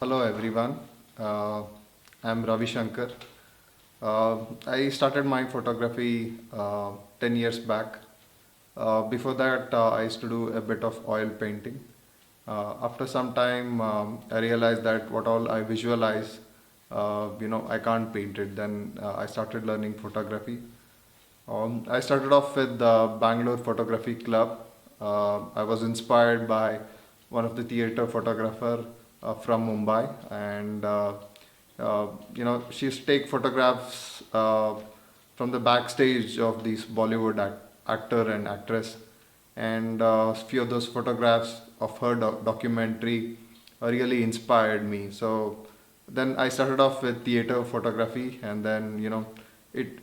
Hello everyone. Uh, I'm Ravi Shankar. I started my photography 10 years back. Before that, I used to do a bit of oil painting. After some time, I realized that what all I visualize, I can't paint it. Then I started learning photography. I started off with the Bangalore Photography Club. I was inspired by one of the theater photographer from Mumbai, and she used to take photographs from the backstage of these Bollywood actor and actress, and a few of those photographs of her documentary really inspired me. So then I started off with theater photography, and then it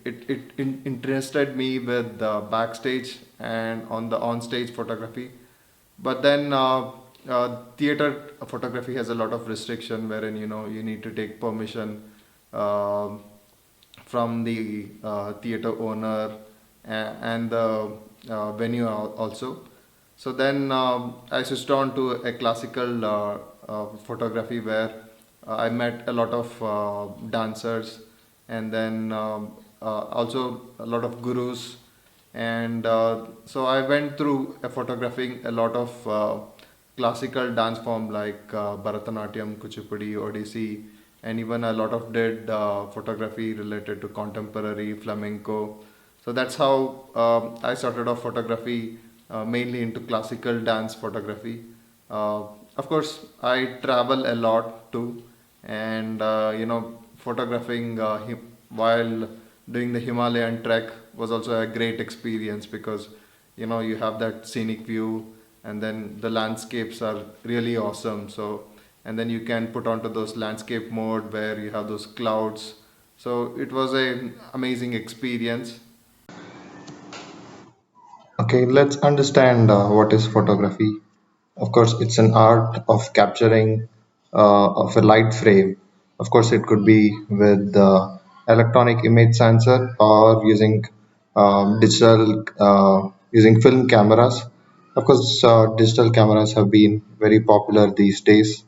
interested me with the backstage and on the on-stage photography. But then theater photography has a lot of restriction, wherein you need to take permission uh, from the theater owner and the venue also. So then I switched on to a classical photography where I met a lot of dancers, and then also a lot of gurus. And so I went through photographing a lot of classical dance form like Bharatanatyam, Kuchipudi, Odissi, and even a lot of did photography related to contemporary flamenco. So that's how I started off photography, mainly into classical dance photography. Uh, of course, I travel a lot too, and photographing while doing the Himalayan trek was also a great experience because you have that scenic view, and then the landscapes are really awesome. So and then you can put onto those landscape mode where you have those clouds. So it was an amazing experience. Okay, let's understand what is photography. Of course, it's an art of capturing of a light frame. Of course, it could be with electronic image sensor or using digital using film cameras. Of course, digital cameras have been very popular these days.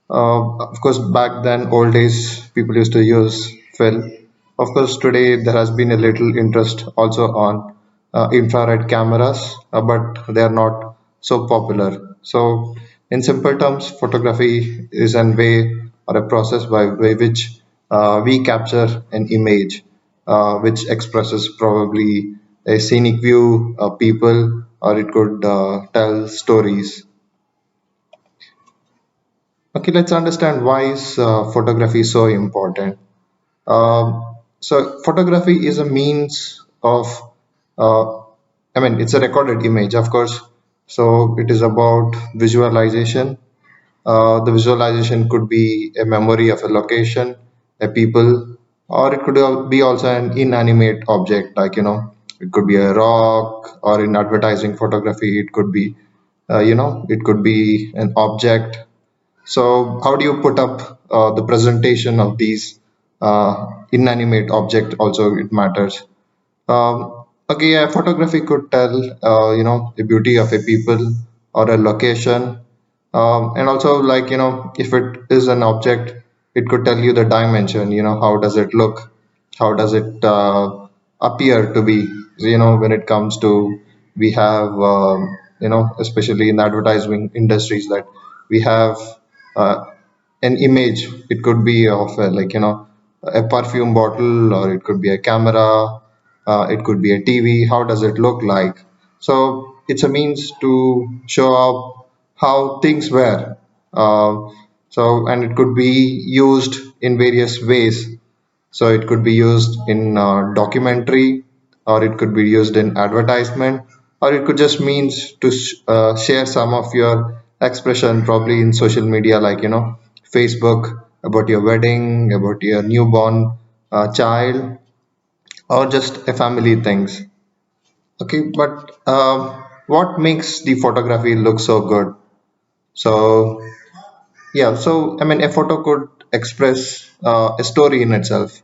Of course, back then, old days, people used to use film. Of course, today there has been a little interest also on infrared cameras, but they are not so popular. So, in simple terms, photography is an way or a process by way which we capture an image which expresses probably a scenic view, people, or it could tell stories. Okay, let's understand why is photography so important. So photography is a means of, uh, it's a recorded image, of course. So it is about visualization. The visualization could be a memory of a location, a people, or it could be also an inanimate object, like it could be a rock, or in advertising photography, it could be, it could be an object. So, how do you put up the presentation of these inanimate object? Also, it matters. Okay, yeah, photography could tell, the beauty of a people or a location, and also like if it is an object, it could tell you the dimension. How does it look? How does it appear to be? When it comes to we have, especially in the advertising industries, that we have uh, an image. It could be of a perfume bottle, or it could be a camera, it could be a TV. How does it look like? So it's a means to show up how things were. Uh, and it could be used in various ways. So it could be used in documentary, or it could be used in advertisement, or it could just means to share some of your expression, probably in social media, like Facebook, about your wedding, about your newborn child, or just a family things. Okay, but what makes the photography look so good? So yeah, so a photo could express a story in itself.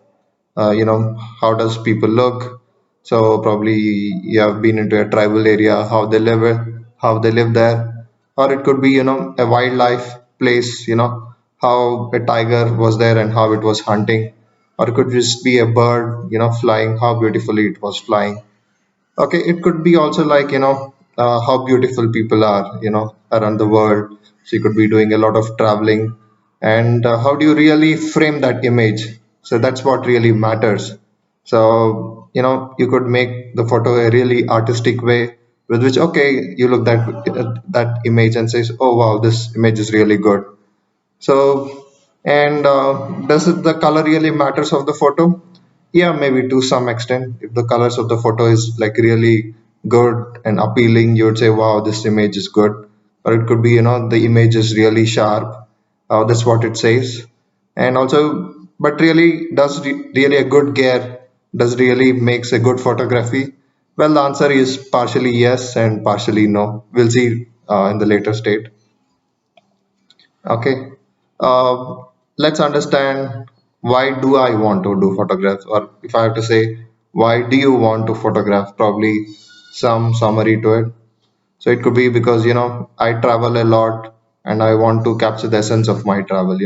How does people look? So probably you have been into a tribal area, how they live there, or it could be a wildlife place. how a tiger was there and how it was hunting, or it could just be a bird, flying, how beautifully it was flying. Okay, it could be also like, how beautiful people are, around the world. So you could be doing a lot of traveling, and how do you really frame that image? So that's what really matters. So, you could make the photo a really artistic way with which, okay, you look that image and says, oh wow, this image is really good. So, and does the color really matters of the photo? Yeah, maybe to some extent. If the colors of the photo is like really good and appealing, you would say, wow, this image is good. Or it could be, the image is really sharp. That's what it says. And also, but really, really a good gear does really makes a good photography? Well, the answer is partially yes and partially no. We'll see in the later state. Okay. Uh, let's understand, why do I want to do photographs? Or if I have to say, why do you want to photograph? Probably some summary to it. So it could be because, I travel a lot and I want to capture the essence of my travel.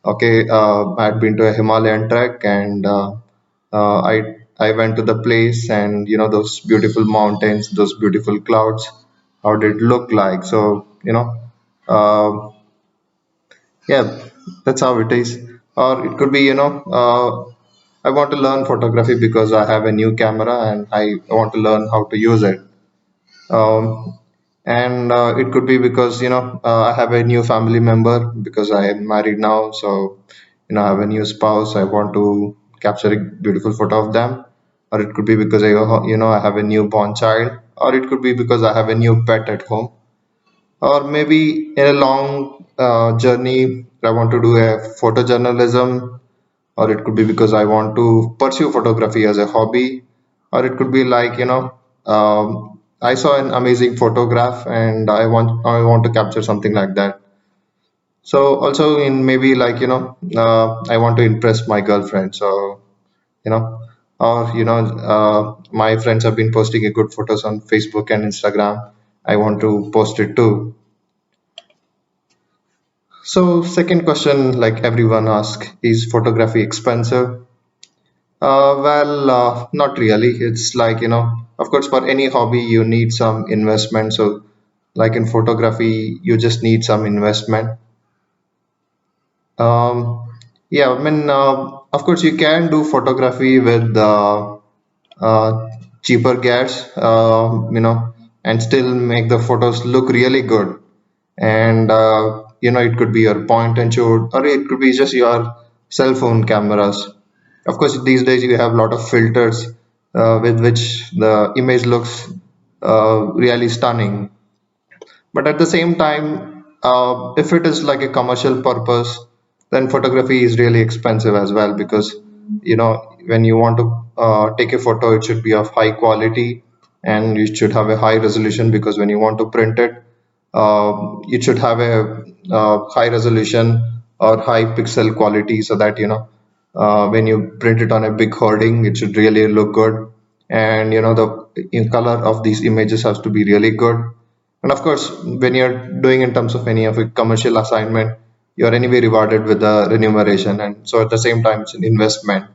Okay, I had been to a Himalayan trek, and I went to the place, and those beautiful mountains, those beautiful clouds, how did it look like? So, uh, yeah, that's how it is. Or it could be, I want to learn photography because I have a new camera and I want to learn how to use it. And it could be because, I have a new family member because I am married now. So, I have a new spouse. I want to capture a beautiful photo of them. Or it could be because I have a newborn child. Or it could be because I have a new pet at home. Or maybe in a long journey, I want to do a photojournalism, or it could be because I want to pursue photography as a hobby, or it could be like, I saw an amazing photograph and I want to capture something like that. So also in maybe like, I want to impress my girlfriend. So, you know, or my friends have been posting a good photos on Facebook and Instagram. I want to post it too. So second question, like everyone asks, is photography expensive? Not really. It's like, of course, for any hobby, you need some investment. So, like in photography, you just need some investment. Um, yeah, I mean, of course, you can do photography with cheaper gears, and still make the photos look really good. And it could be your point and shoot, or it could be just your cell phone cameras. Of course, these days you have a lot of filters with which the image looks really stunning. But at the same time, if it is like a commercial purpose, then photography is really expensive as well, because when you want to take a photo, it should be of high quality and you should have a high resolution, because when you want to print it, it should have a high resolution or high pixel quality, so that when you print it on a big hoarding, it should really look good. And the color of these images has to be really good. And of course, when you're doing in terms of any of a commercial assignment, you're anyway rewarded with the remuneration, and so at the same time it's an investment.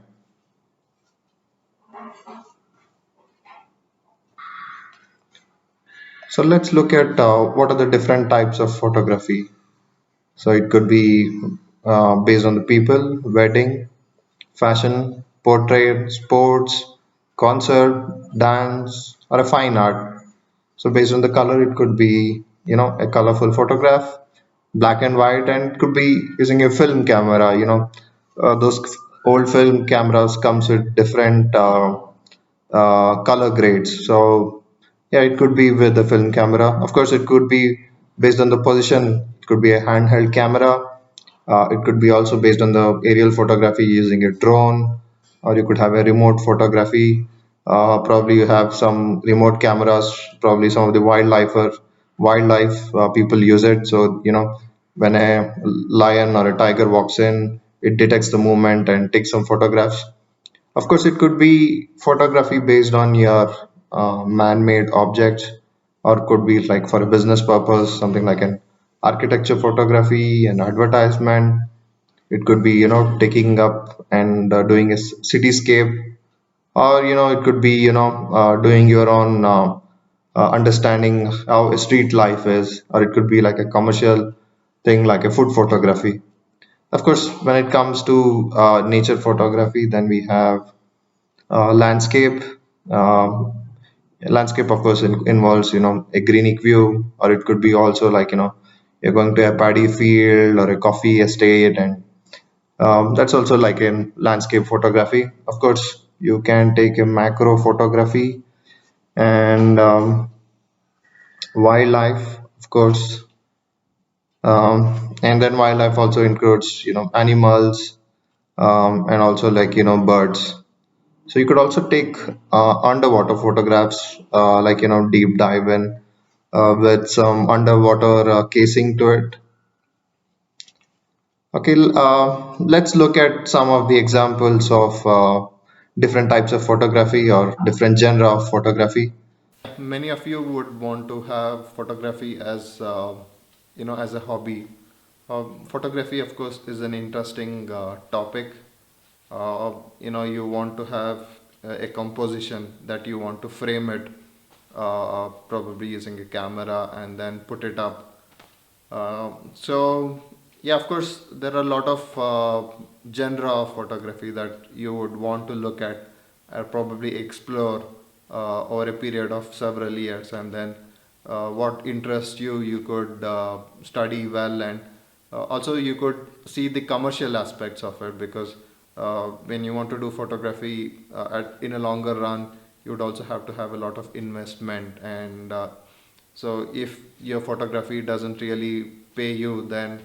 So let's look at what are the different types of photography. So it could be based on the people, wedding, fashion, portrait, sports, concert, dance, or a fine art. So based on the color, it could be, a colorful photograph, black and white, and it could be using a film camera. Those old film cameras comes with different color grades. So yeah, it could be with the film camera. Of course, it could be based on the position. It could be a handheld camera. It could be also based on the aerial photography using a drone, or you could have a remote photography. Probably you have some remote cameras. Probably some of the wildlife people use it. So when a lion or a tiger walks in, it detects the movement and takes some photographs. Of course, it could be photography based on your man-made objects, or could be like for a business purpose, something like an architecture photography and advertisement. It could be, taking up and doing a cityscape, or it could be, doing your own understanding how a street life is, or it could be like a commercial thing like a food photography. Of course, when it comes to nature photography, then we have landscape. Um, Landscape, of course, involves a greenic view, or it could be also like you're going to a paddy field or a coffee estate, and that's also like in landscape photography. Of course, you can take a macro photography and wildlife, of course, and then wildlife also includes animals, and also like birds. So you could also take underwater photographs, like deep dive in with some underwater casing to it. Okay, let's look at some of the examples of different types of photography or different genre of photography. Many of you would want to have photography as as a hobby. Photography, of course, is an interesting topic. You want to have a composition that you want to frame it, probably using a camera and then put it up. So yeah, of course, there are a lot of genre of photography that you would want to look at or probably explore over a period of several years, and then what interests you, you could study well, and also you could see the commercial aspects of it, because when you want to do photography in a longer run, you would also have to have a lot of investment, and so if your photography doesn't really pay you, then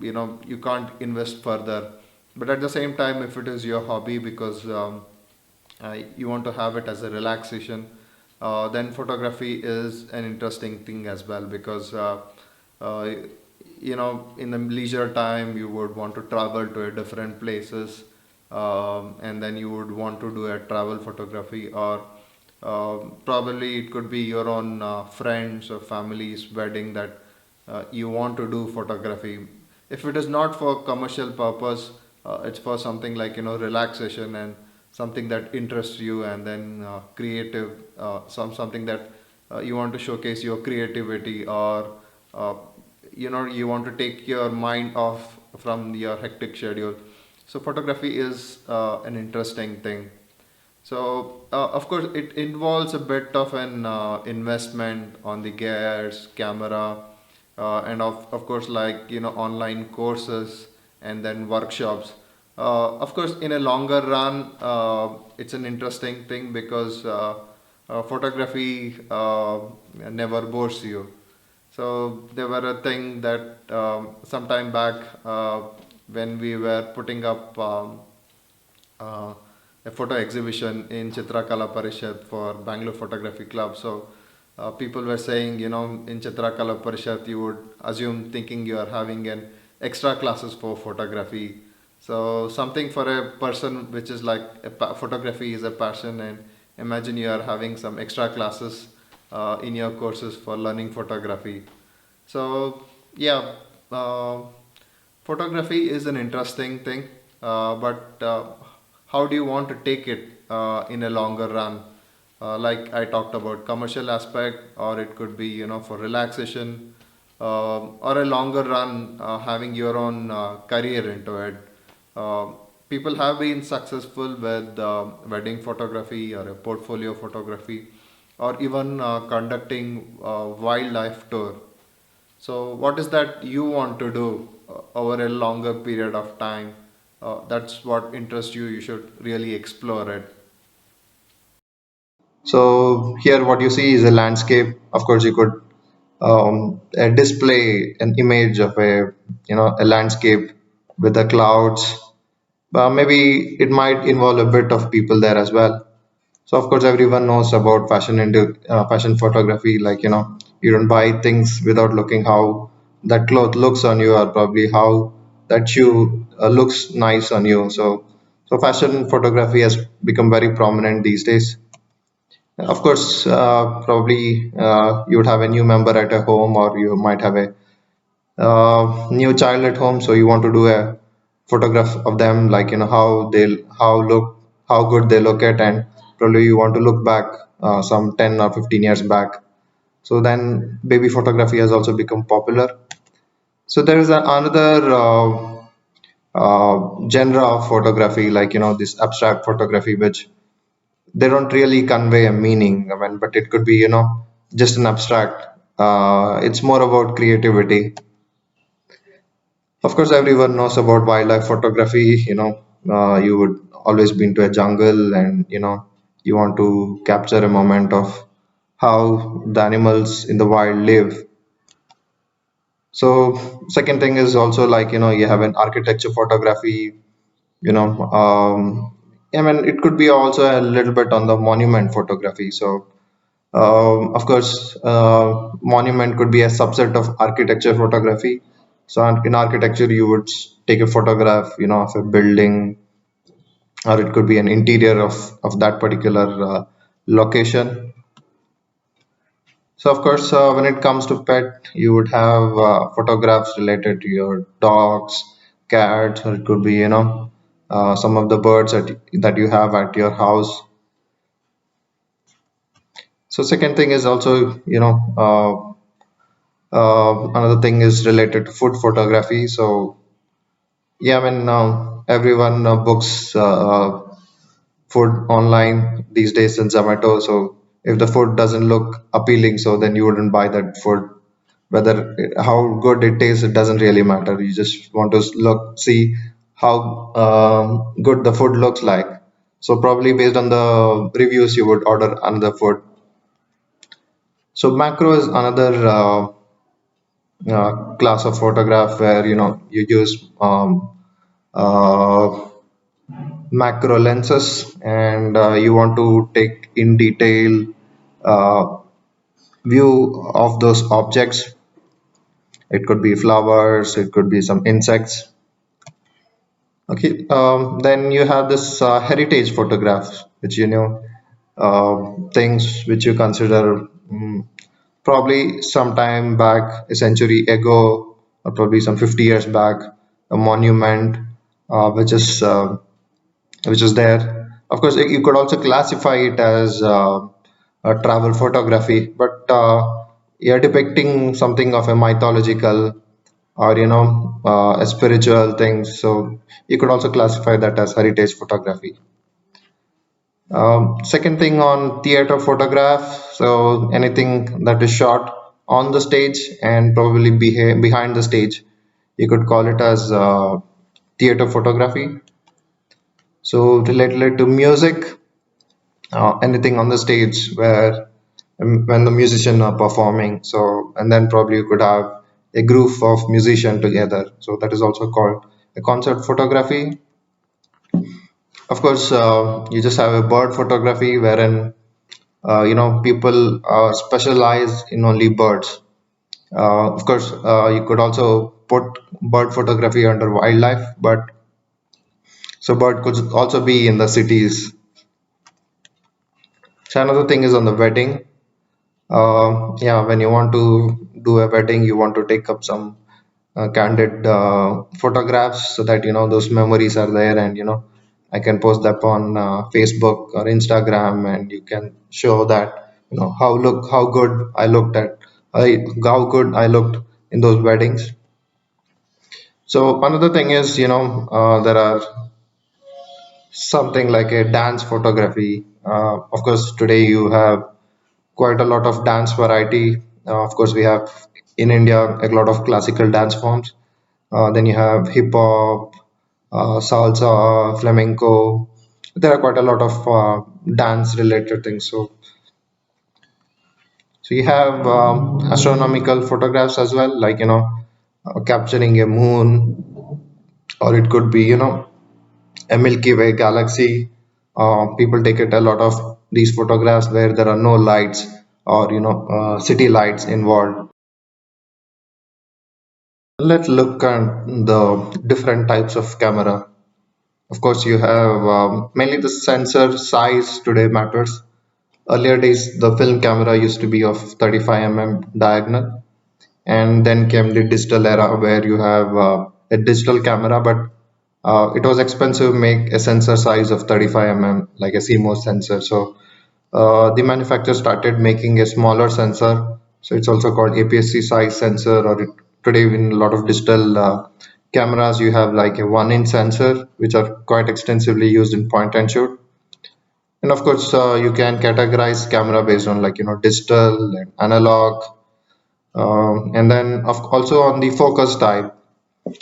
you can't invest further. But at the same time, if it is your hobby, because you want to have it as a relaxation, then photography is an interesting thing as well, because uh, in the leisure time you would want to travel to a different places, and then you would want to do a travel photography, or probably it could be your own friends or family's wedding that you want to do photography. If it is not for commercial purpose, it's for something like relaxation and something that interests you, and then creative, something that you want to showcase your creativity, or uh, you want to take your mind off from your hectic schedule. So photography is an interesting thing. So, of course, it involves a bit of an investment on the gears, camera, and of course, like online courses and then workshops. Of course, in a longer run, it's an interesting thing, because photography never bores you. So there were a thing that some time back, when we were putting up uh, a photo exhibition in Chitrakala Parishad for Bangalore Photography Club. So people were saying, in Chitrakala Parishad, you would assume thinking you are having an extra classes for photography. So something for a person which is like photography is a passion, and imagine you are having some extra classes in your courses for learning photography. So yeah, uh, photography is an interesting thing, but how do you want to take it in a longer run? Like I talked about commercial aspect, or it could be for relaxation, or a longer run, having your own career into it. Uh, People have been successful with wedding photography or a portfolio photography, or even conducting wildlife tour. So, what is that you want to do over a longer period of time? That's what interests you. You should really explore it. So here what you see is a landscape. Of course, you could display an image of a landscape with the clouds. Maybe it might involve a bit of people there as well. So of course, everyone knows about fashion into fashion photography. Like you don't buy things without looking how that cloth looks on you, or probably how that shoe looks nice on you. So fashion photography has become very prominent these days. Of course, probably you would have a new member at a home, or you might have a new child at home, so you want to do a photograph of them, like how good they look at, and probably you want to look back some 10 or 15 years back. So then baby photography has also become popular. So there is another genre of photography, like this abstract photography, which they don't really convey a meaning. I mean, but it could be just an abstract. It's more about creativity. Of course, everyone knows about wildlife photography. You would always been to a jungle, and you want to capture a moment of how the animals in the wild live. So second thing is also, like you have an architecture photography. I mean, it could be also a little bit on the monument photography. So of course, monument could be a subset of architecture photography. So in architecture, you would take a photograph, of a building, or it could be an interior of that particular location. So of course, when it comes to pet, you would have photographs related to your dogs, cats, or it could be some of the birds that you have at your house. So second thing is also another thing is related to food photography. So yeah, I mean everyone books food online these days in Zomato. So if the food doesn't look appealing, so then you wouldn't buy that food. Whether how good it tastes, it doesn't really matter. You just want to see how good the food looks like. So probably based on the reviews, you would order another food. So macro is another class of photograph where you use uh, macro lenses, and you want to take in detail uh, view of those objects. It could be flowers, it could be some insects. Okay, then you have this heritage photographs, which things which you consider probably some time back, a century ago, or probably some 50 years back, a monument which is there. Of course, you could also classify it as a travel photography, but you're depicting something of a mythological or a spiritual thing. So you could also classify that as heritage photography. Second thing on theater photograph, so anything that is shot on the stage and probably behind the stage, you could call it as theater photography. So related to music, anything on the stage where when the musician are performing, so and then probably you could have a group of musicians together, so that is also called a concert photography. Of course, you just have a bird photography wherein people specialize in only birds. Of course, you could also put bird photography under wildlife, but so bird could also be in the cities. So another thing is on the wedding. Yeah, when you want to do a wedding, you want to take up some candid photographs, so that those memories are there, and I can post that on Facebook or Instagram, and you can show that how good I looked at how good I looked in those weddings. So another thing is there are something like a dance photography. Of course, today you have quite a lot of dance variety. Of course, we have in India a lot of classical dance forms. Then you have hip hop, salsa, flamenco. There are quite a lot of dance related things. So you have astronomical photographs as well, like capturing a moon, or it could be a Milky Way galaxy. People take it a lot of these photographs where there are no lights or city lights involved. Let's look at the different types of camera. Of course, you have mainly the sensor size today matters. Earlier days, the film camera used to be of 35 mm diagonal, and then came the digital era where you have a digital camera, but it was expensive to make a sensor size of 35 like a CMOS sensor. So the manufacturer started making a smaller sensor. So it's also called APS-C size sensor, or today in a lot of digital cameras, you have like a 1 inch sensor, which are quite extensively used in point and shoot. And of course, you can categorize camera based on like, digital and analog, and then also on the focus type.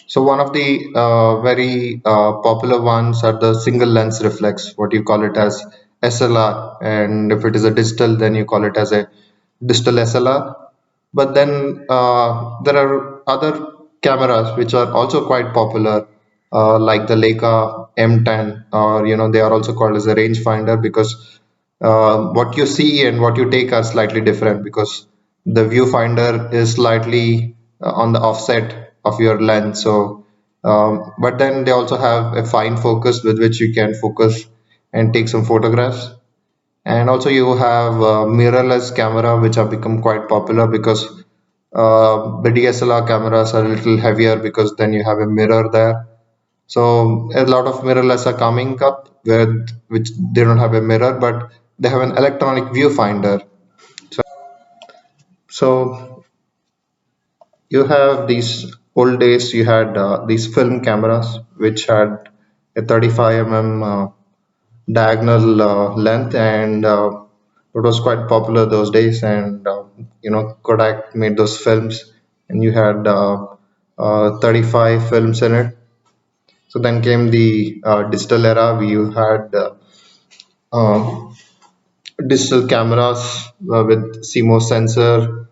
So one of the very popular ones are the single lens reflex, what you call it as SLR, and if it is a digital, then you call it as a digital SLR. But then there are other cameras which are also quite popular, like the Leica M10, or they are also called as a rangefinder, because what you see and what you take are slightly different, because the viewfinder is slightly on the offset of your lens. So but then they also have a fine focus with which you can focus and take some photographs. And also you have mirrorless camera, which have become quite popular, because the DSLR cameras are a little heavier, because then you have a mirror there. So a lot of mirrorless are coming up with which they don't have a mirror, but they have an electronic viewfinder. So you have these old days, you had these film cameras which had a 35 diagonal length, and it was quite popular those days. And Kodak made those films, and you had 35 films in it. So then came the digital era. We had uh, digital cameras with CMOS sensor,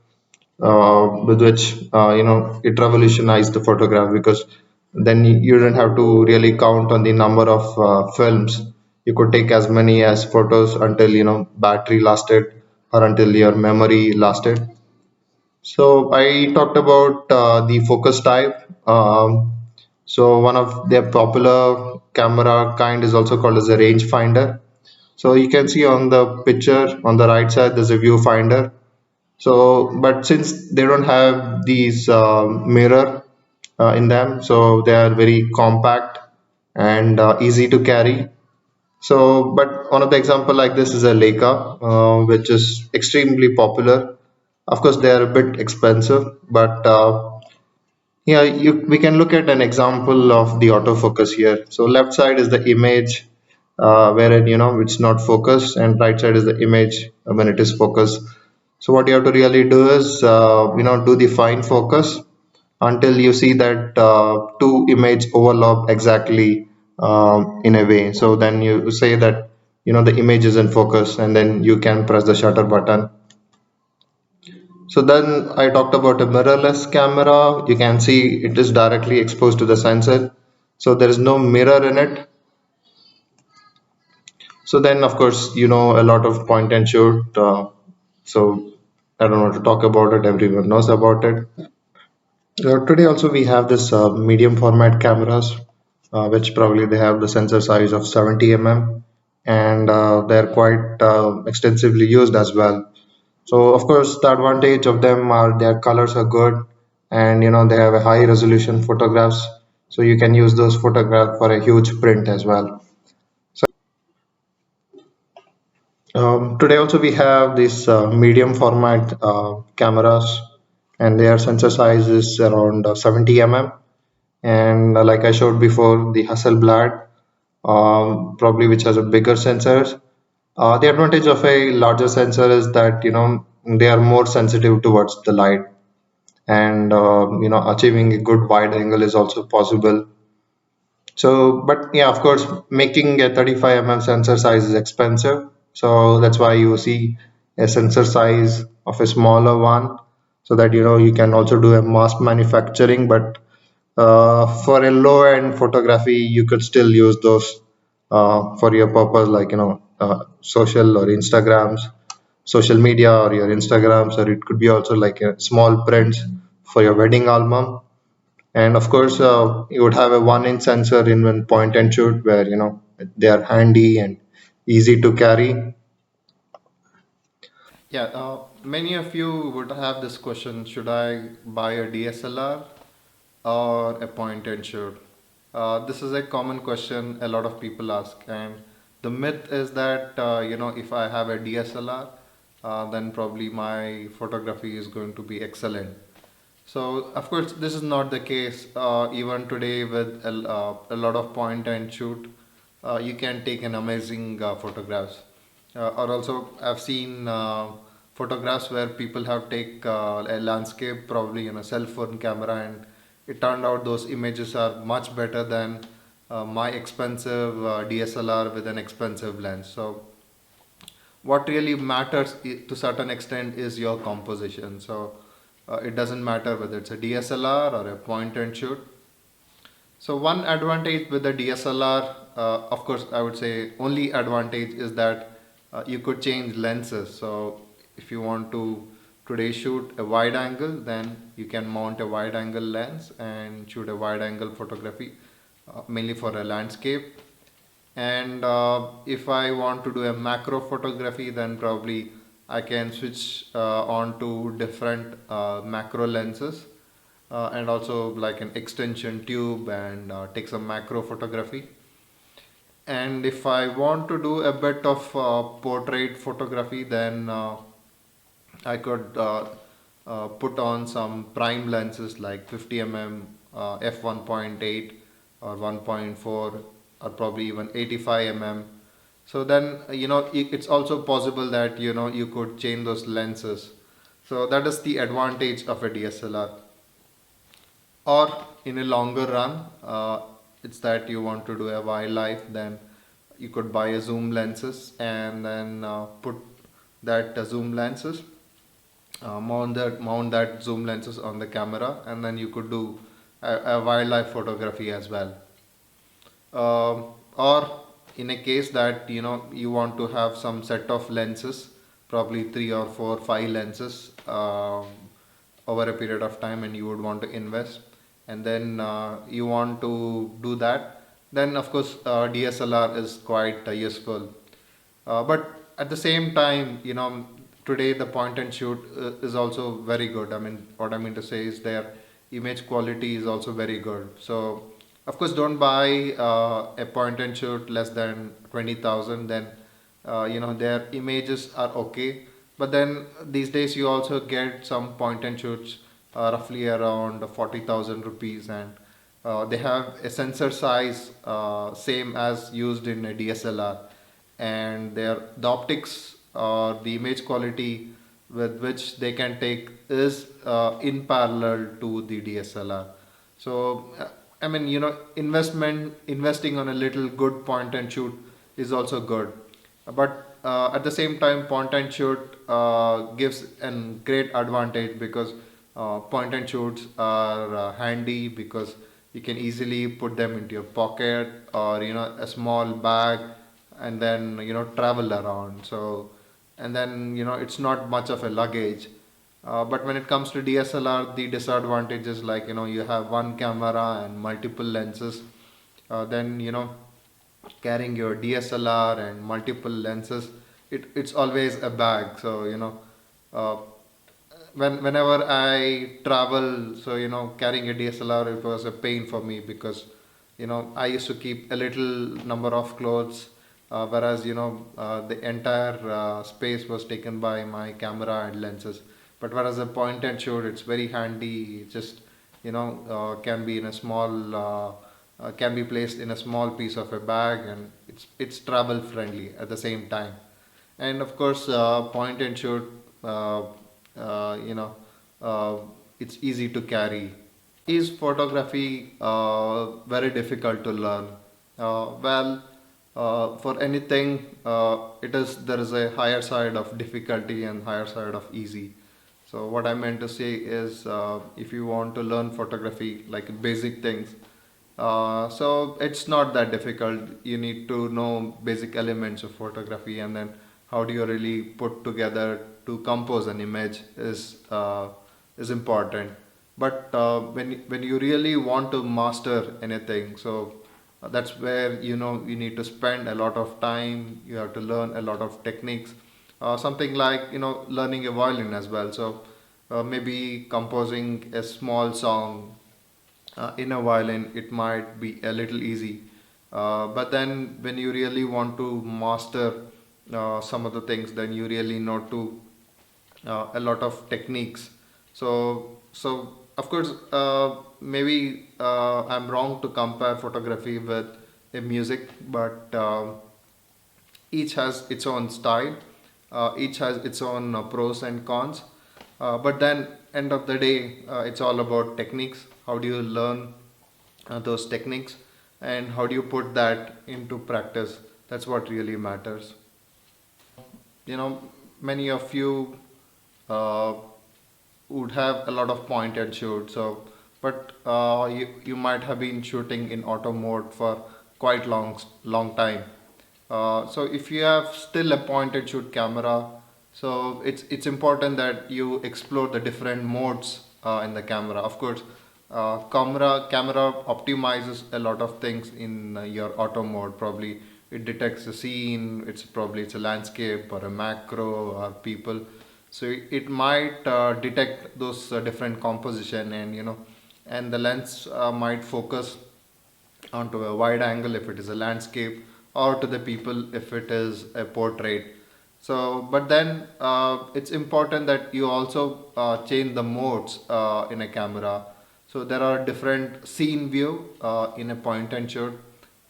with which it revolutionized the photograph, because then you didn't have to really count on the number of films. You could take as many as photos until battery lasted, or until your memory lasted. So I talked about the focus type. So one of their popular camera kind is also called as a rangefinder. So you can see on the picture on the right side there's a viewfinder. So, but since they don't have these mirror in them, so they are very compact and easy to carry. So, but one of the example like this is a Leica, which is extremely popular. Of course, they are a bit expensive, but yeah, we can look at an example of the autofocus here. So left side is the image wherein it's not focused, and right side is the image when it is focused. So what you have to really do is do the fine focus until you see that two image overlap exactly in a way. So then you say that the image is in focus, and then you can press the shutter button. So then I talked about a mirrorless camera. You can see it is directly exposed to the sensor. So there is no mirror in it. So then, of course, a lot of point and shoot. So I don't want to talk about it. Everyone knows about it. Today also we have this medium format cameras, which probably they have the sensor size of 70 and they're quite extensively used as well. So of course the advantage of them are their colors are good, and they have a high resolution photographs. So you can use those photographs for a huge print as well. Today also we have these medium format cameras, and their sensor size is around 70 and like I showed before, the Hasselblad, probably which has a bigger sensors. The advantage of a larger sensor is that they are more sensitive towards the light, and achieving a good wide angle is also possible. So, but yeah, of course, making a 35 sensor size is expensive. So that's why you see a sensor size of a smaller one, so that you can also do a mass manufacturing. But for a low end photography, you could still use those for your purpose, like social or Instagrams, social media, or your Instagrams, or it could be also like a small prints for your wedding album. And of course, you would have a 1 inch sensor in one point and shoot, where they are handy and easy to carry. Yeah, Many of you would have this question: should I buy a DSLR or a point and shoot? This is a common question a lot of people ask, and the myth is that if I have a DSLR, then probably my photography is going to be excellent. So of course this is not the case. Even today with a lot of point and shoot, you can take an amazing photographs. Or also I've seen photographs where people have take a landscape probably in a cell phone camera, and it turned out those images are much better than my expensive DSLR with an expensive lens. So what really matters to certain extent is your composition. So it doesn't matter whether it's a DSLR or a point and shoot. So one advantage with the DSLR, of course, I would say only advantage is that you could change lenses. So if you want to today shoot a wide angle, then you can mount a wide angle lens and shoot a wide angle photography, mainly for a landscape. And if I want to do a macro photography, then probably I can switch on to different macro lenses, and also like an extension tube, and take some macro photography. And if I want to do a bit of portrait photography, then I could put on some prime lenses like 50 mm f1.8 or 1.4 or probably even 85 mm. So then it's also possible that you could change those lenses. So that is the advantage of a DSLR. Or in a longer run, it's that you want to do a wildlife, then you could buy a zoom lenses and then put that zoom lenses, mount that zoom lenses on the camera, and then you could do a wildlife photography as well. Or in a case that you want to have some set of lenses, probably three or four, five lenses over a period of time, and you would want to invest, and then you want to do that, then of course DSLR is quite useful. But at the same time, today the point and shoot is also very good. I mean, what I mean to say is their image quality is also very good. So, of course, don't buy a point and shoot less than 20,000. Then, their images are okay. But then these days you also get some point and shoots roughly around 40,000 rupees, and they have a sensor size same as used in a DSLR, and the optics or the image quality with which they can take is in parallel to the DSLR. So I mean, investing on a little good point and shoot is also good, but at the same time, point and shoot gives a great advantage because point and shoots are handy because you can easily put them into your pocket or a small bag, and then travel around. So and then it's not much of a luggage. But when it comes to DSLR, the disadvantages like you have one camera and multiple lenses. Then carrying your DSLR and multiple lenses, it's always a bag. So uh, whenever I travel, so carrying a DSLR, it was a pain for me because I used to keep a little number of clothes, whereas the entire space was taken by my camera and lenses. But whereas a point and shoot, it's very handy. It just can be in a small can be placed in a small piece of a bag, and it's travel friendly at the same time. And of course, point and shoot, uh, you know uh, it's easy to carry. Is photography very difficult to learn? For anything, there is a higher side of difficulty and higher side of easy. So what I meant to say is, if you want to learn photography, like basic things, so it's not that difficult. You need to know basic elements of photography, and then how do you really put together to compose an image is important. But when you really want to master anything, so that's where you need to spend a lot of time. You have to learn a lot of techniques. something like learning a violin as well. So maybe composing a small song in a violin, it might be a little easy. But then when you really want to master some of the things, then you really know to a lot of techniques. So of course, maybe I'm wrong to compare photography with a music, but each has its own style, each has its own pros and cons. But then, end of the day, it's all about techniques. How do you learn those techniques, and how do you put that into practice? That's what really matters. You know, many of you uh, would have a lot of point and shoot. So, but you might have been shooting in auto mode for quite long time. So if you have still a point and shoot camera, so it's important that you explore the different modes in the camera. Of course, camera optimizes a lot of things in your auto mode. Probably it detects a scene. It's a landscape or a macro or people. So it might detect those different composition, and and the lens might focus onto a wide angle if it is a landscape, or to the people if it is a portrait. So but then it's important that you also change the modes in a camera. So there are different scene view in a point and shoot,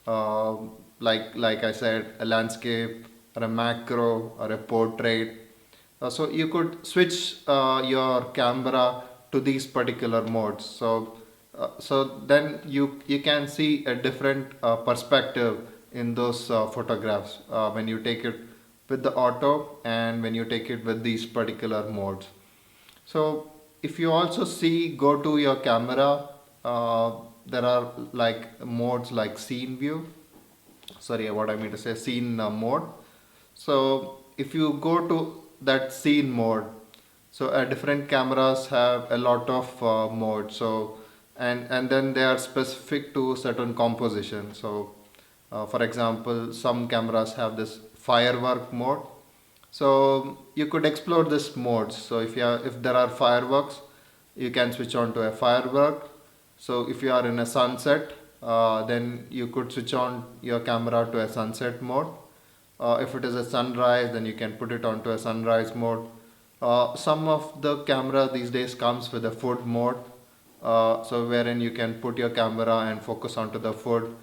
uh, like I said, a landscape or a macro or a portrait. So you could switch your camera to these particular modes. So then you can see a different perspective in those photographs when you take it with the auto and when you take it with these particular modes. So if you also see, go to your camera, there are like modes like scene view. Sorry, what I mean to say, scene mode. So if you go to that scene mode, so different cameras have a lot of modes. So and then they are specific to certain composition. So for example, some cameras have this firework mode. So you could explore this modes. So if there are fireworks, you can switch on to a firework. So if you are in a sunset, then you could switch on your camera to a sunset mode. If it is a sunrise, then you can put it onto a sunrise mode. Some of the camera these days comes with a food mode, so wherein you can put your camera and focus onto the food.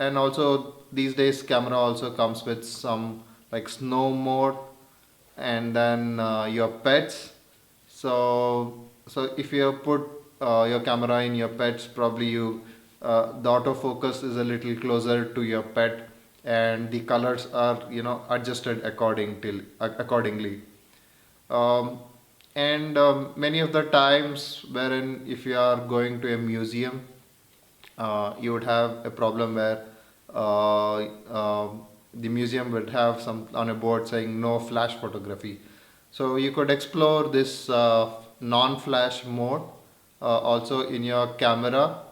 And also these days camera also comes with some like snow mode, and then your pets. So if you put your camera in your pets, probably the autofocus is a little closer to your pet, and the colors are adjusted accordingly. um, and many of the times wherein if you are going to a museum, you would have a problem where uh, uh, the museum would have some on a board saying no flash photography. So you could explore this non-flash mode also in your camera.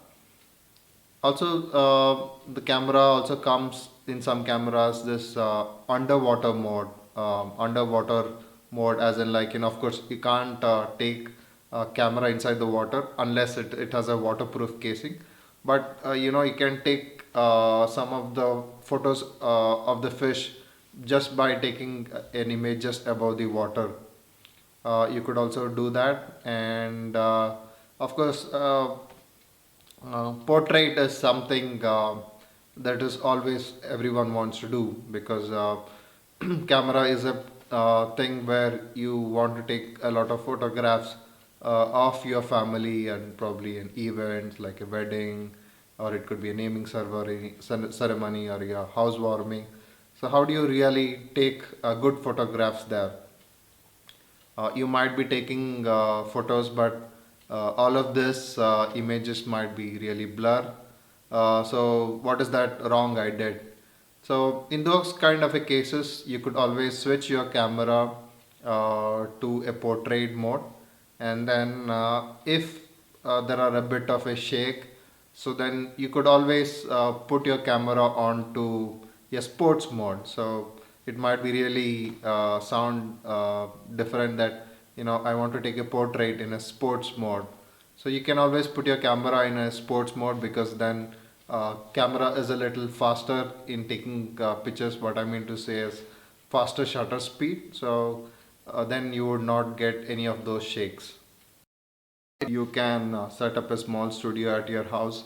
Also, the camera also comes in some cameras this underwater mode. Underwater mode, as in, like, of course, you can't take a camera inside the water unless it has a waterproof casing. But you can take some of the photos of the fish just by taking an image just above the water. You could also do that, and of course, portrait is something that is always everyone wants to do, because camera is a thing where you want to take a lot of photographs of your family, and probably an event like a wedding, or it could be a naming ceremony or your housewarming. So how do you really take good photographs there? You might be taking photos, but all of this images might be really blur. So what is that wrong I did? So in those kind of a cases, you could always switch your camera to a portrait mode, and then if there are a bit of a shake, so then you could always put your camera on to a sports mode. So it might be really sound different that I want to take a portrait in a sports mode. So you can always put your camera in a sports mode, because then camera is a little faster in taking pictures. What I mean to say is faster shutter speed. So then you would not get any of those shakes. You can set up a small studio at your house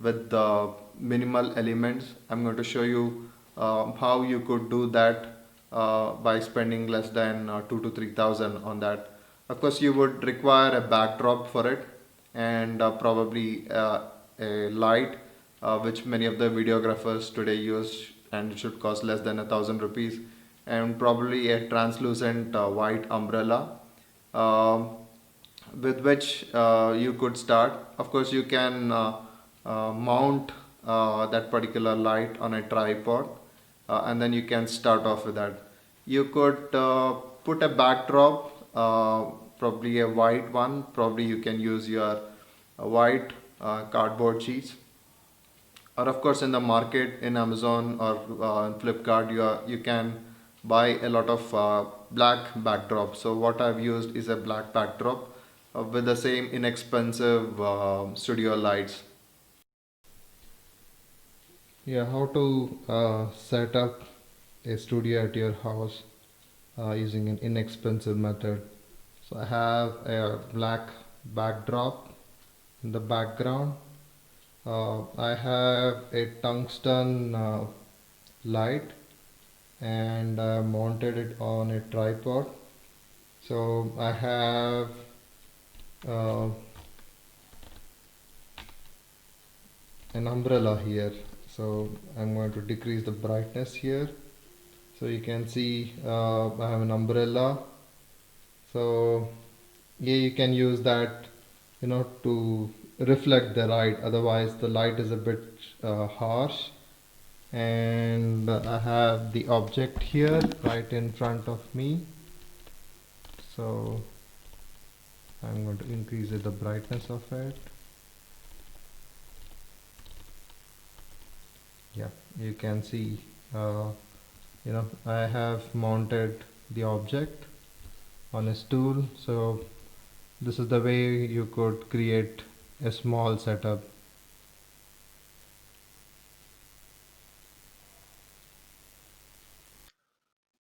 with the minimal elements. I'm going to show you how you could do that by spending less than 2 to 3 thousand on that. Of course, you would require a backdrop for it, and probably a light, which many of the videographers today use, and it should cost less than 1,000 rupees, and probably a translucent white umbrella. With which you could start. Of course, you can mount that particular light on a tripod, and then you can start off with that. You could put a backdrop, probably a white one. Probably you can use your white cardboard sheets, or of course in the market in Amazon or in Flipkart, you can buy a lot of black backdrop. So what I've used is a black backdrop with the same inexpensive studio lights. Yeah, how to set up a studio at your house using an inexpensive method. So I have a black backdrop in the background. I have a tungsten light, and I mounted it on a tripod. So I have uh, an umbrella here. So I'm going to decrease the brightness here. So you can see I have an umbrella. So yeah, you can use that, to reflect the light. Otherwise, the light is a bit harsh. And I have the object here right in front of me. So I'm going to increase the brightness of it. Yeah, you can see I have mounted the object on a stool. So this is the way you could create a small setup.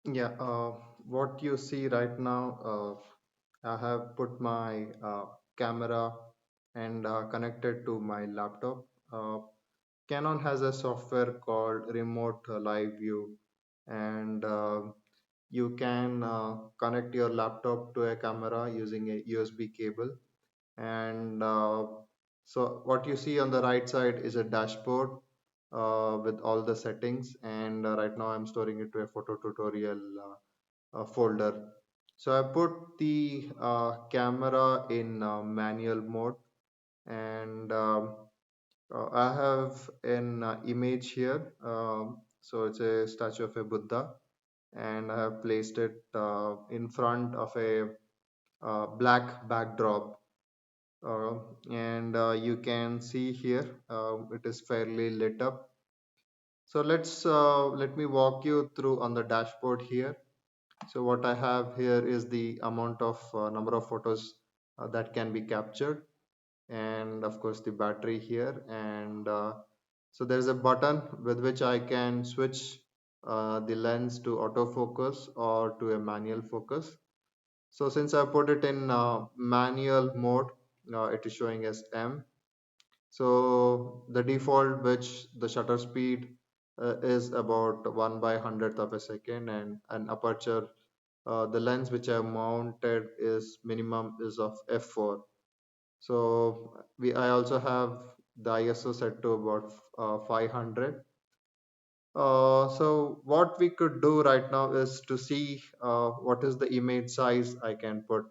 Yeah, what you see right now, I have put my camera and connected to my laptop. Canon has a software called Remote Live View, and you can connect your laptop to a camera using a USB cable. And so what you see on the right side is a dashboard with all the settings, and right now I'm storing it to a photo tutorial folder. So I put the camera in manual mode, and I have an image here. So it's a statue of a Buddha, and I have placed it in front of a black backdrop. uh, and you can see here it is fairly lit up. So let me walk you through on the dashboard here. So what I have here is the amount of number of photos that can be captured, and of course the battery here. And so there's a button with which I can switch the lens to autofocus or to a manual focus. So since I put it in manual mode, it is showing as M. So the default, which the shutter speed is about 1/100th of a second, and an aperture, the lens which I mounted is minimum is of f4. So I also have the ISO set to about 500. So what we could do right now is to see what is the image size I can put.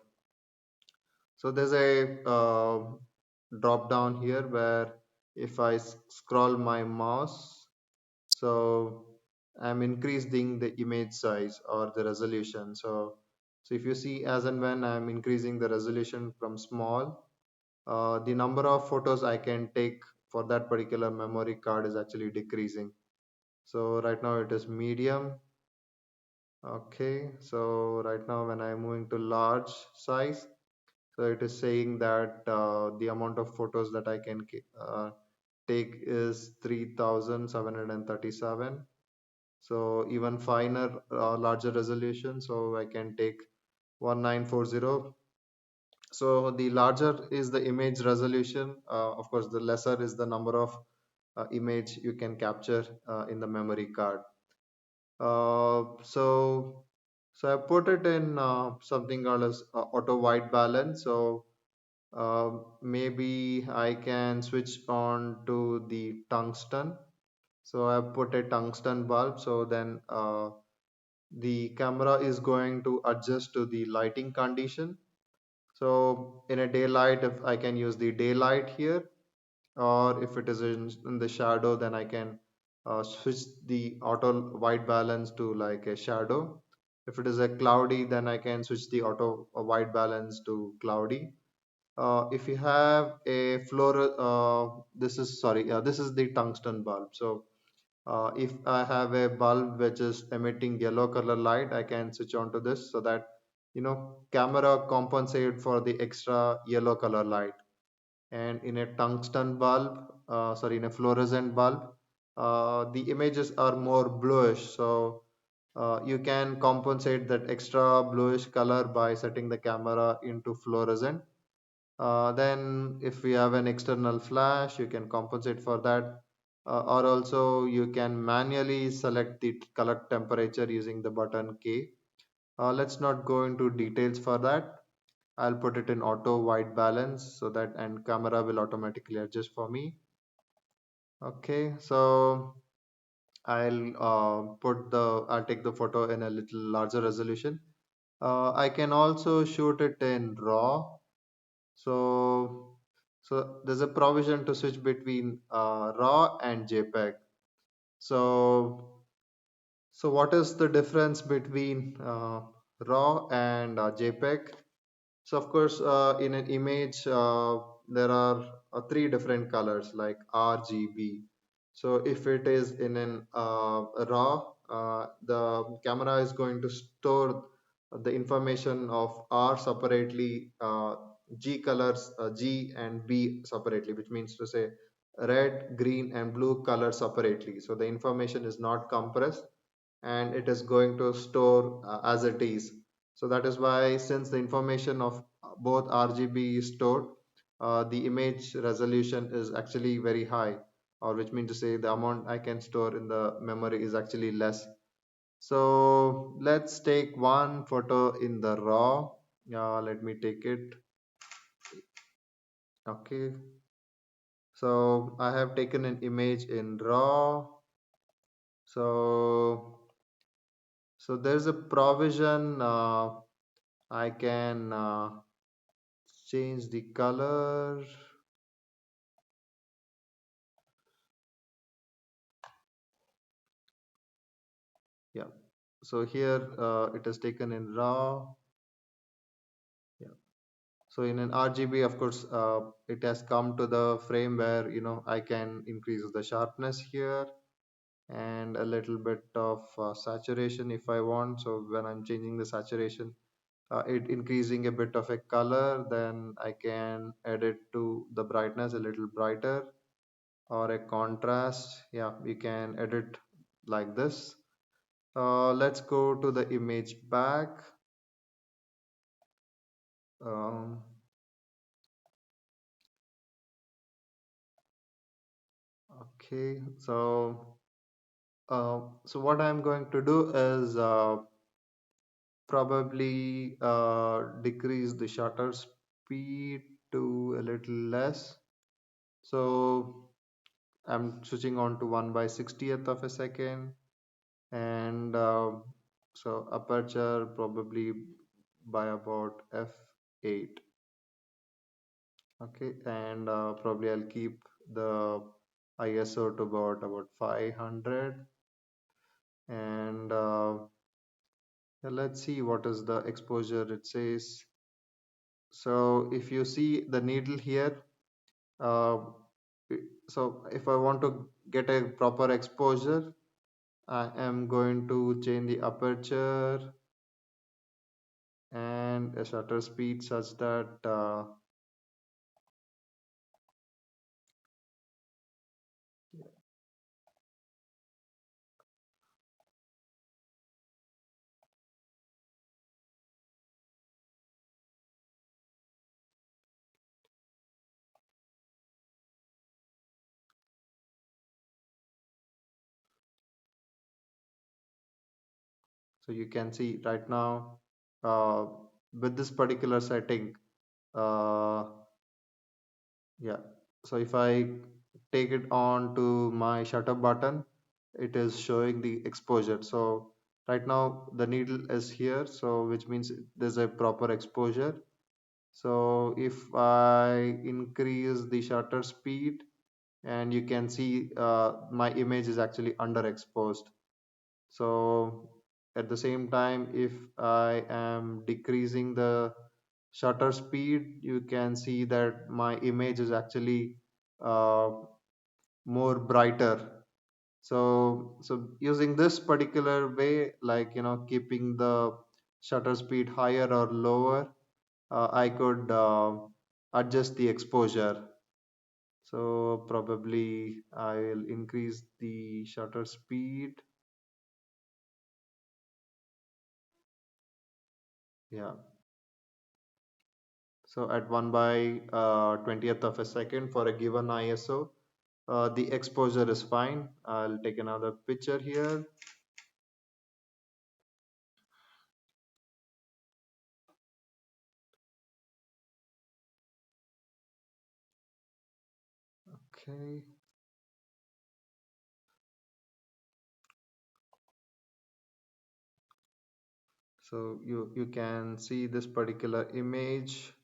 So there's a drop down here where if I scroll my mouse, so I'm increasing the image size or the resolution. So if you see, as and when I'm increasing the resolution from small, the number of photos I can take for that particular memory card is actually decreasing. So right now it is medium, Okay, so right now when I'm moving to large size, so it is saying that the amount of photos that I can take is 3737. So even finer, larger resolution, so I can take 1940. So the larger is the image resolution. Of course, the lesser is the number of image you can capture in the memory card. So I put it in something called as auto white balance. So maybe I can switch on to the tungsten. So I put a tungsten bulb. So then the camera is going to adjust to the lighting condition. So in a daylight, if I can use the daylight here, or if it is in the shadow, then I can switch the auto white balance to like a shadow. If it is a cloudy, then I can switch the auto white balance to cloudy. If you have a this is sorry, this is the tungsten bulb. So if I have a bulb which is emitting yellow color light, I can switch on to this so that camera compensate for the extra yellow color light. And in a tungsten bulb, sorry, in a fluorescent bulb, the images are more bluish. So you can compensate that extra bluish color by setting the camera into fluorescent. Then if we have an external flash, you can compensate for that. Or also you can manually select the color temperature using the button K. Let's not go into details for that. I'll put it in auto white balance so that and camera will automatically adjust for me. Okay, so I'll take the photo in a little larger resolution. I can also shoot it in RAW. So, so there's a provision to switch between RAW and JPEG. So, so what is the difference between RAW and JPEG? So of course, in an image, there are three different colors like RGB. So if it is in an RAW, the camera is going to store the information of R separately, G colors, G and B separately, which means to say red, green, and blue colors separately. So the information is not compressed and it is going to store as it is. So that is why, since the information of both RGB is stored, the image resolution is actually very high, or which means to say the amount I can store in the memory is actually less. So let's take one photo in the RAW. Let me take it. Okay. So I have taken an image in RAW. So there's a provision. I can change the color. Yeah. So here it is taken in RAW. Yeah. So in an RGB, of course, it has come to the frame where I can increase the sharpness here and a little bit of saturation if I want. So when I'm changing the saturation, it increasing a bit of a color, then I can edit to the brightness a little brighter or a contrast. Yeah, we can edit like this. Let's go to the image back. Um, okay, so what I'm going to do is probably decrease the shutter speed to a little less. So I'm switching on to 1 by 60th of a second, and so aperture probably by about f8. Okay, and probably I'll keep the ISO to about 500, and yeah, let's see what is the exposure it says. So if you see the needle here, uh, so if I want to get a proper exposure, I am going to change the aperture and a shutter speed such that so you can see right now uh, with this particular setting, uh, yeah, so if I take it on to my shutter button, it is showing the exposure. So right now the needle is here, so which means there's a proper exposure. So if I increase the shutter speed, and you can see my image is actually underexposed. So at the same time, if I am decreasing the shutter speed, you can see that my image is actually uh, more brighter. So using this particular way, like keeping the shutter speed higher or lower, I could adjust the exposure. So probably I'll increase the shutter speed. Yeah. So at 1 by 20th of a second for a given ISO, the exposure is fine. I'll take another picture here. Okay. So you can see this particular image.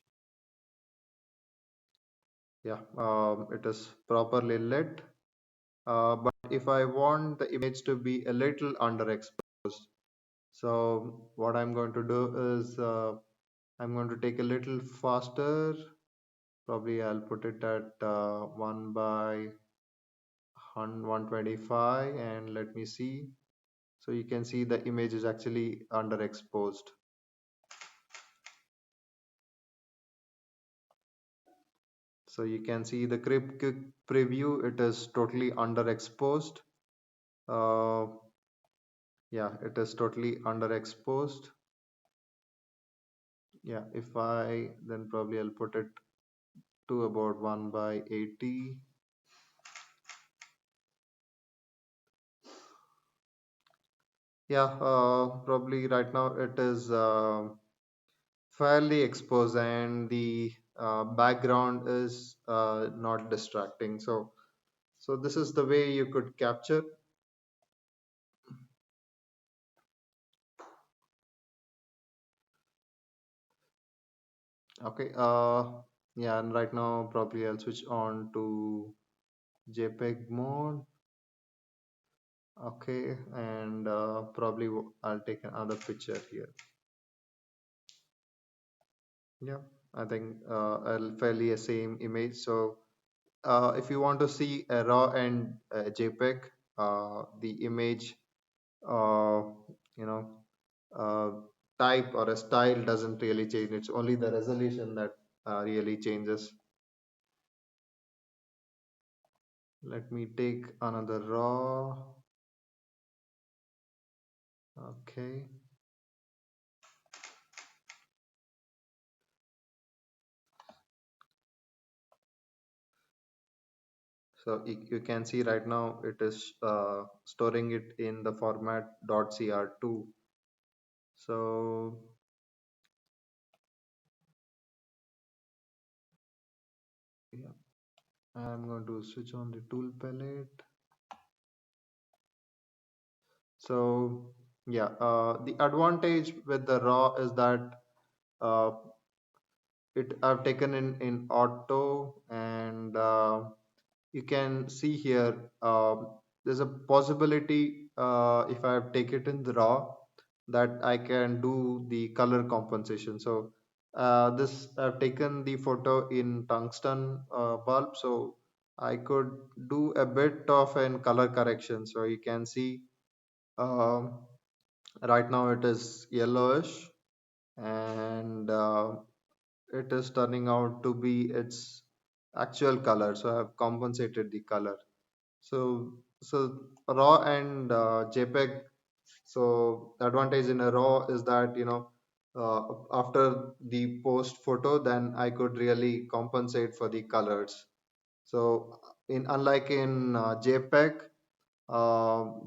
Yeah, it is properly lit. But if I want the image to be a little underexposed, so what I'm going to do is I'm going to take a little faster. Probably I'll put it at 1 by 125 and let me see. So you can see the image is actually underexposed. So you can see the quick preview, it is totally underexposed. Uh, yeah, it is totally underexposed. Yeah, if I then probably I'll put it to about 1 by 80. Yeah, probably right now it is fairly exposed and the background is not distracting. So this is the way you could capture. Okay, yeah, and right now probably I'll switch on to JPEG mode. Okay, and probably I'll take another picture here. Yeah, I think I'll fairly a same image. So if you want to see a raw and a JPEG, the image, uh, you know, uh, type or a style doesn't really change. It's only the resolution that really changes. Let me take another raw. Okay. So you can see right now it is storing it in the format .cr2. So yeah, I'm going to switch on the tool palette. So yeah, the advantage with the raw is that uh, it I've taken in auto, and you can see here there's a possibility if I take it in the raw that I can do the color compensation. So this I've taken the photo in tungsten bulb, so I could do a bit of an color correction. So you can see Um, right now it is yellowish, and it is turning out to be its actual color. So I have compensated the color. So RAW and JPEG. So the advantage in a RAW is that after the post photo, then I could really compensate for the colors. So in unlike in JPEG,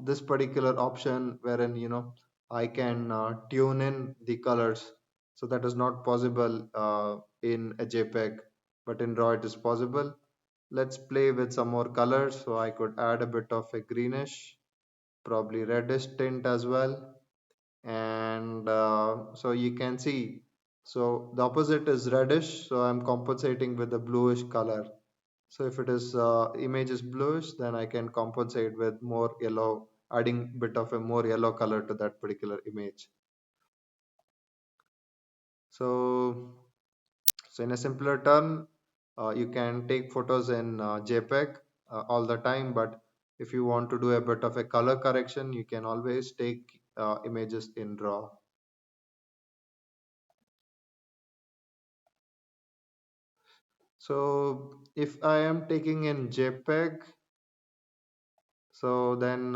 this particular option wherein I can tune in the colors, so that is not possible in a JPEG, but in RAW it is possible. Let's play with some more colors. So I could add a bit of a greenish, probably reddish tint as well. And so you can see, so the opposite is reddish, so I'm compensating with the bluish color. So if it is image is bluish, then I can compensate with more yellow, adding bit of a more yellow color to that particular image. So so in a simpler term, you can take photos in JPEG all the time, but if you want to do a bit of a color correction, you can always take images in RAW. So if I am taking in JPEG, so then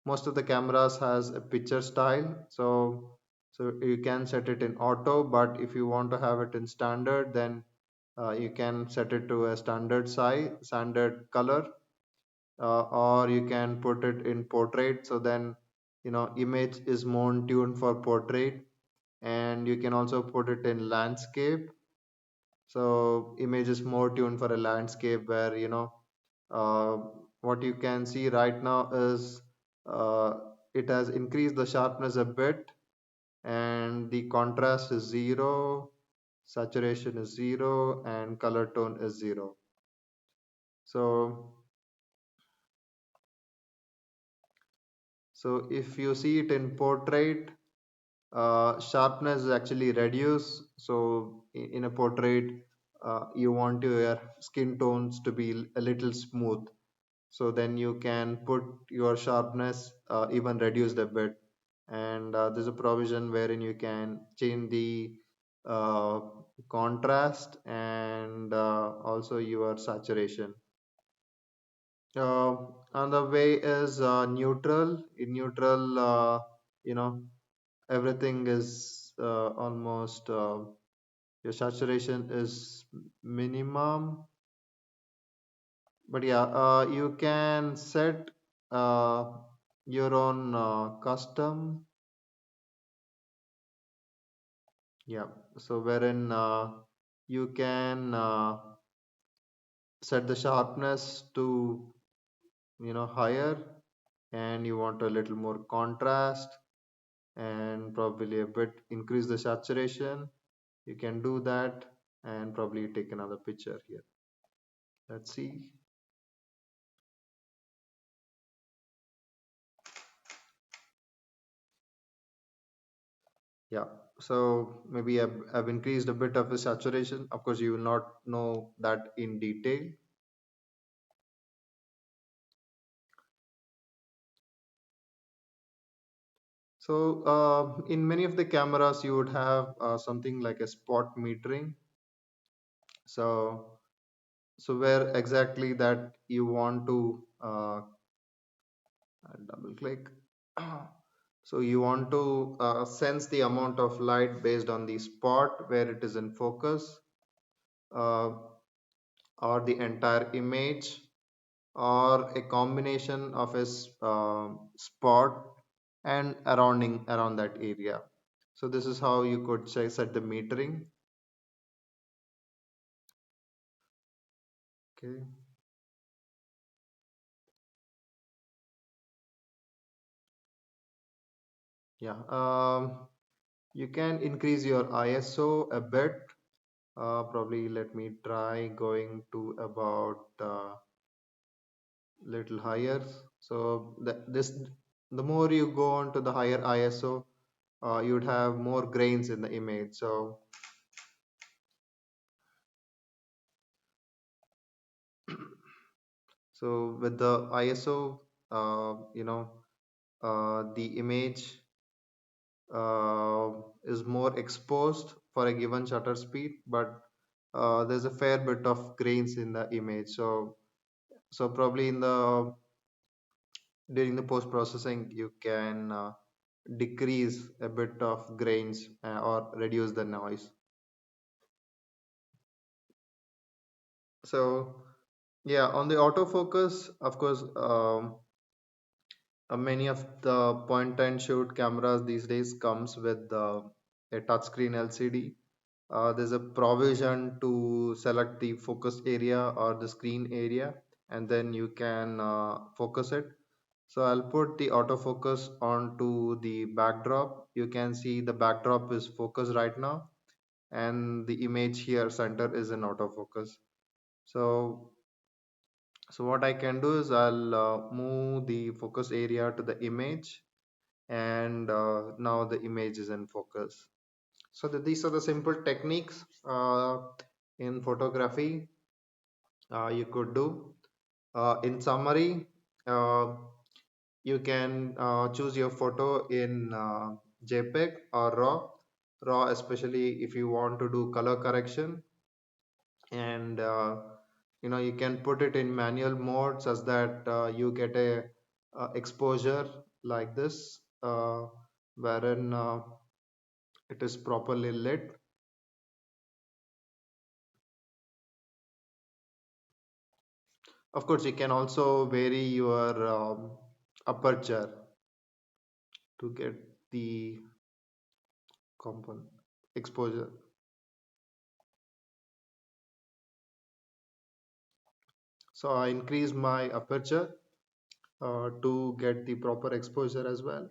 most of the cameras has a picture style. So you can set it in auto, but if you want to have it in standard, then you can set it to a standard size, standard color, or you can put it in portrait. So then image is more tuned for portrait, and you can also put it in landscape. So image is more tuned for a landscape where uh, what you can see right now is uh, it has increased the sharpness a bit, and the contrast is 0, saturation is 0, and color tone is 0. So so if you see it in portrait, sharpness is actually reduced. So in a portrait, you want your skin tones to be a little smooth, so then you can put your sharpness even reduced a bit. And there's a provision wherein you can change the uh, contrast and also your saturation. Another way is neutral. In neutral, you know everything is almost your saturation is minimum. But yeah, you can set uh, your own custom. Yeah, so wherein you can set the sharpness to higher, and you want a little more contrast, and probably a bit increase the saturation. You can do that, and probably take another picture here. Let's see. Yeah, so maybe I've increased a bit of the saturation. Of course, you will not know that in detail. So in many of the cameras, you would have something like a spot metering. So so where exactly that you want to double click. So you want to sense the amount of light based on the spot where it is in focus, uh, or the entire image, or a combination of a spot and surrounding around that area. So this is how you could set the metering. Okay. Yeah. You can increase your ISO a bit. Probably let me try going to about little higher. So the more you go on to the higher ISO, you'd have more grains in the image. So with the ISO, uh, you know, the image is more exposed for a given shutter speed, but there's a fair bit of grains in the image. So probably in the during the post processing, you can decrease a bit of grains or reduce the noise. So yeah, on the autofocus, of course, many of the point and shoot cameras these days comes with a touchscreen LCD. There's a provision to select the focus area or the screen area, and then you can focus it. So I'll put the autofocus onto the backdrop. You can see the backdrop is focused right now, and the image here center is in autofocus. So so what I can do is I'll move the focus area to the image, and now the image is in focus. So these are the simple techniques in photography you could do. In summary, uh, you can choose your photo in JPEG or RAW. RAW, especially if you want to do color correction, and you can put it in manual mode such that you get a exposure like this, wherein it is properly lit. Of course, you can also vary your aperture to get the component exposure. So I increase my aperture to get the proper exposure as well.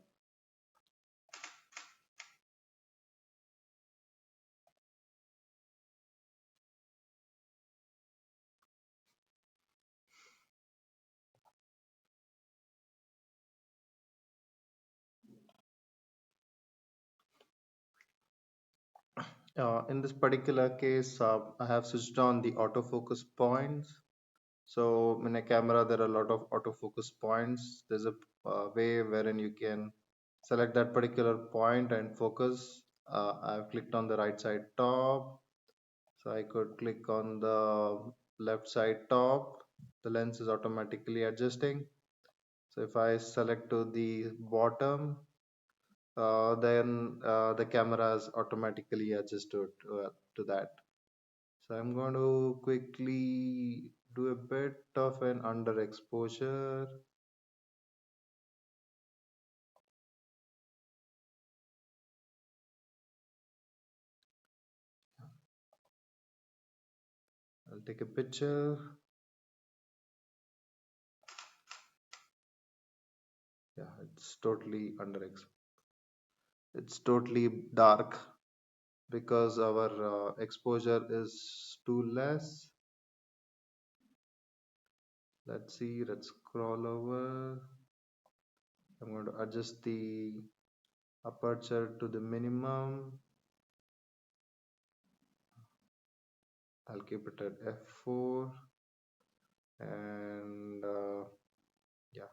In this particular case, I have switched on the autofocus points. So in a camera, there are a lot of autofocus points. There's a way wherein you can select that particular point and focus. I've clicked on the right side top. So I could click on the left side top. The lens is automatically adjusting. So if I select to the bottom, then the camera is automatically adjusted to that. So I'm going to quickly do a bit of an underexposure. I'll take a picture. Yeah, it's totally it's totally dark because our exposure is too less. Let's see, let's scroll over. I'm going to adjust the aperture to the minimum. I'll keep it at f4, and yeah,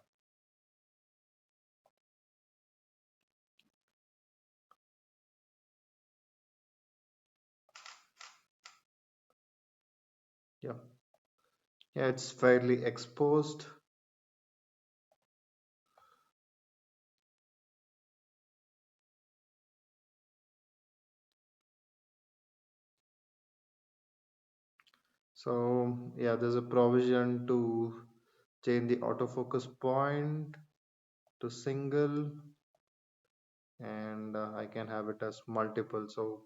yeah, yeah, it's fairly exposed. So yeah, there's a provision to change the autofocus point to single, and I can have it as multiple. So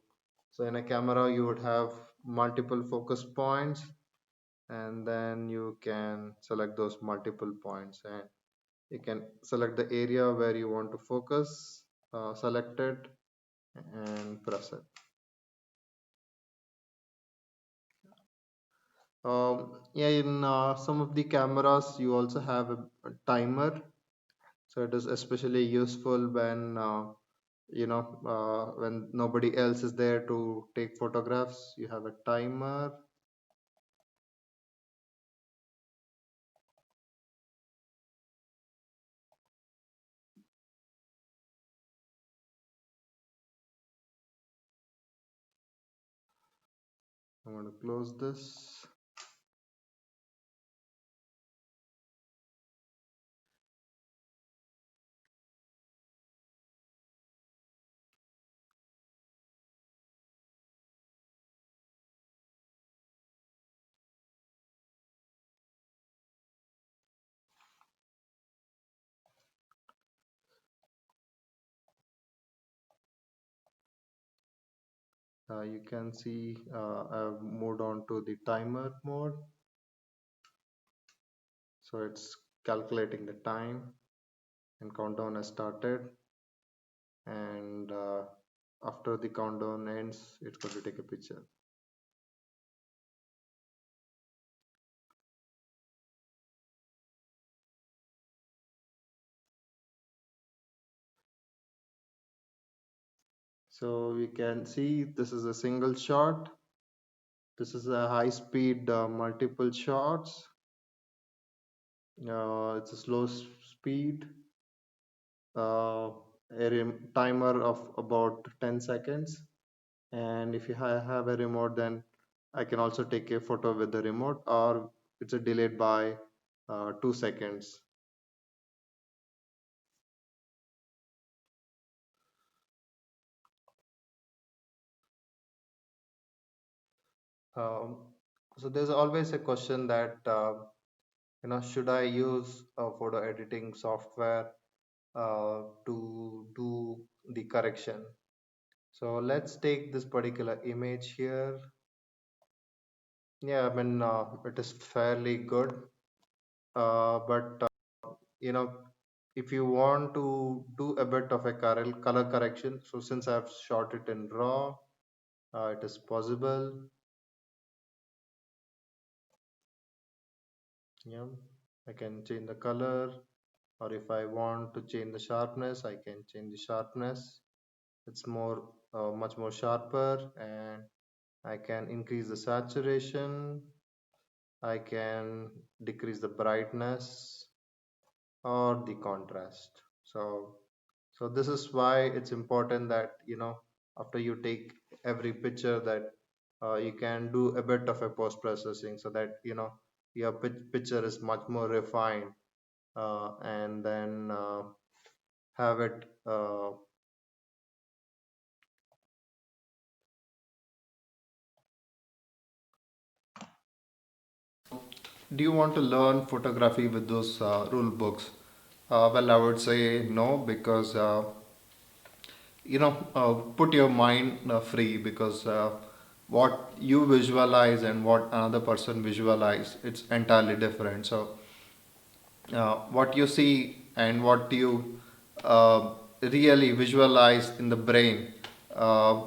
in a camera you would have multiple focus points, and then you can select those multiple points, and you can select the area where you want to focus, select it, and press it. Yeah, in some of the cameras you also have a timer, so it is especially useful when when nobody else is there to take photographs. You have a timer. I'm going to close this. You can see I've moved on to the timer mode. So it's calculating the time and countdown has started. And after the countdown ends, it's going to take a picture. So we can see this is a single shot. This is a high speed multiple shots. It's a slow speed. Timer of about 10 seconds. And if you have a remote, then I can also take a photo with the remote, or it's a delayed by 2 seconds. Um, so there's always a question that should I use a photo editing software to do the correction? So let's take this particular image here. Yeah, I mean it is fairly good, but you know if you want to do a bit of a color correction, so since I've shot it in raw, it is possible. Yeah, I can change the color, or if I want to change the sharpness, I can change the sharpness. It's much more sharper, and I can increase the saturation. I can decrease the brightness or the contrast. So this is why it's important that after you take every picture, that you can do a bit of a post processing, so that your picture is much more refined, and then have it do you want to learn photography with those rule books? Well, I would say no, because put your mind free, because what you visualize and what another person visualize, it's entirely different. So what you see and what you really visualize in the brain, uh,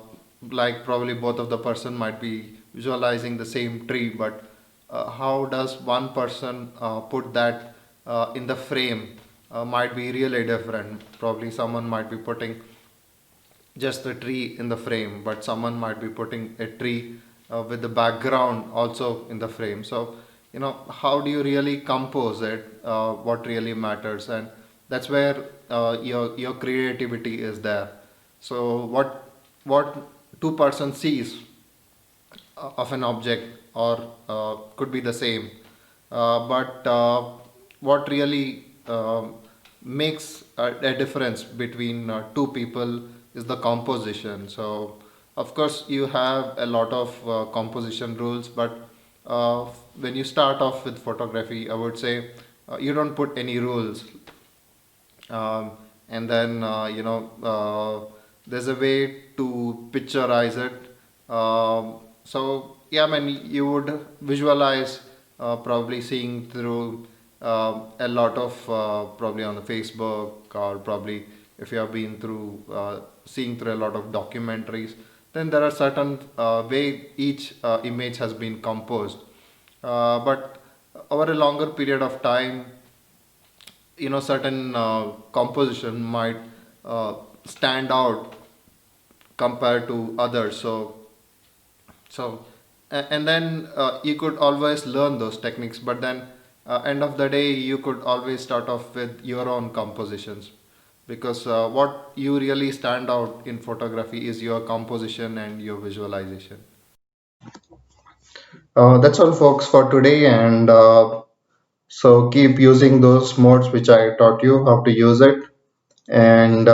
like probably both of the person might be visualizing the same tree, but how does one person put that in the frame might be really different. Probably someone might be putting just the tree in the frame, but someone might be putting a tree with the background also in the frame. So how do you really compose it, what really matters, and that's where your creativity is there. So what two person sees of an object, or could be the same, but what really makes a difference between two people is the composition. So of course you have a lot of composition rules, but when you start off with photography, I would say you don't put any rules. um, and then there's a way to picturize it. So yeah, I mean you would visualize probably seeing through a lot of probably on the Facebook, or probably if you have been through seeing through a lot of documentaries, then there are certain way each image has been composed, but over a longer period of time, certain composition might stand out compared to others. And then you could always learn those techniques, but then end of the day you could always start off with your own compositions, because what you really stand out in photography is your composition and your visualization. That's all, folks, for today. And so keep using those modes which I taught you how to use it, and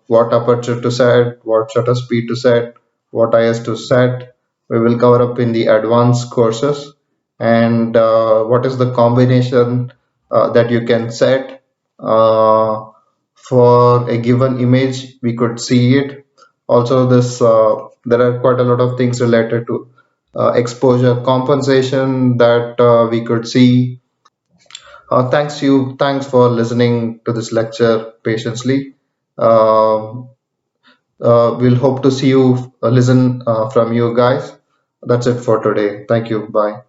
what aperture to set, what shutter speed to set, what IS to set. We will cover up in the advanced courses, and what is the combination that you can set uh, for a given image. We could see it. Also, this there are quite a lot of things related to exposure compensation that we could see. Thanks for listening to this lecture patiently. Uh, we'll hope to see you, listen from you guys. That's it for today. Thank you. Bye.